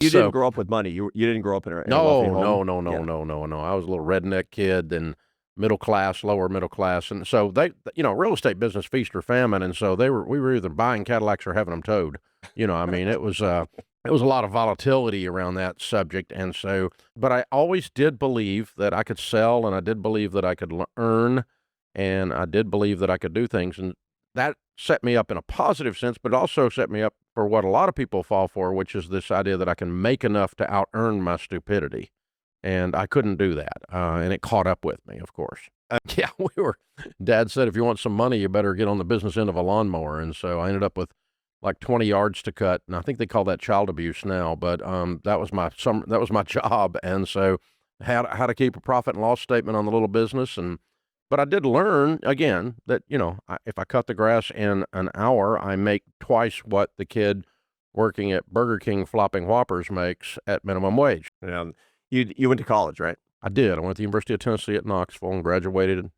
You didn't So grow up with money. You didn't grow up in a wealthy no, home? no, no, no, Yeah. no, no, no. I was a little redneck kid and middle class, lower middle class, and so real estate business feast or famine, and so we were either buying Cadillacs or having them towed. I mean, it was a lot of volatility around that subject, and so, but I always did believe that I could sell, and I did believe that I could earn, and I did believe that I could do things, and that set me up in a positive sense, but also set me up for what a lot of people fall for, which is this idea that I can make enough to out earn my stupidity. And I couldn't do that. And it caught up with me, of course. Yeah, Dad said, if you want some money, you better get on the business end of a lawnmower. And so I ended up with like 20 yards to cut. And I think they call that child abuse now, but that was my job. And so how to keep a profit and loss statement on the little business. But I did learn again that, if I cut the grass in an hour, I make twice what the kid working at Burger King flopping Whoppers makes at minimum wage. Yeah. You went to college, right? I did. I went to the University of Tennessee at Knoxville and graduated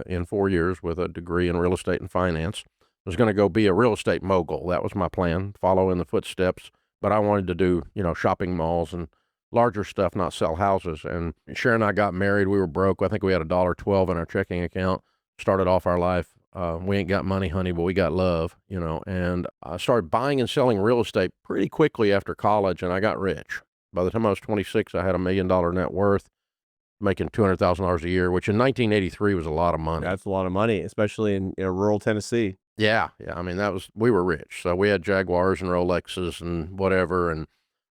in 4 years with a degree in real estate and finance. I was going to go be a real estate mogul. That was my plan, follow in the footsteps. But I wanted to do, shopping malls and larger stuff, not sell houses. And Sharon and I got married. We were broke. I think we had $1.12 in our checking account. Started off our life. We ain't got money, honey, but we got love, And I started buying and selling real estate pretty quickly after college, and I got rich. By the time I was 26, I had $1 million net worth, making $200,000 a year, which in 1983 was a lot of money. That's a lot of money, especially in rural Tennessee. Yeah, yeah. I mean, we were rich. So we had Jaguars and Rolexes and whatever. And,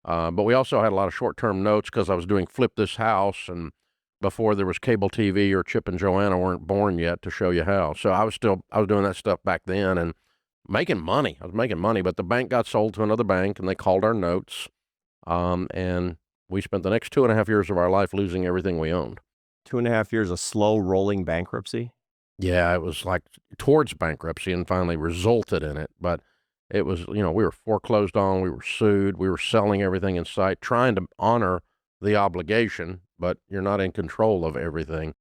but we also had a lot of short-term notes because I was doing Flip This House. And before there was cable TV or Chip and Joanna weren't born yet to show you how. So I was doing that stuff back then and making money. I was making money, but the bank got sold to another bank and they called our notes. And we spent the next 2.5 years of our life losing everything we owned. 2.5 years of slow rolling bankruptcy? Yeah, it was like towards bankruptcy and finally resulted in it. But it was, we were foreclosed on, we were sued, we were selling everything in sight, trying to honor the obligation, but you're not in control of everything.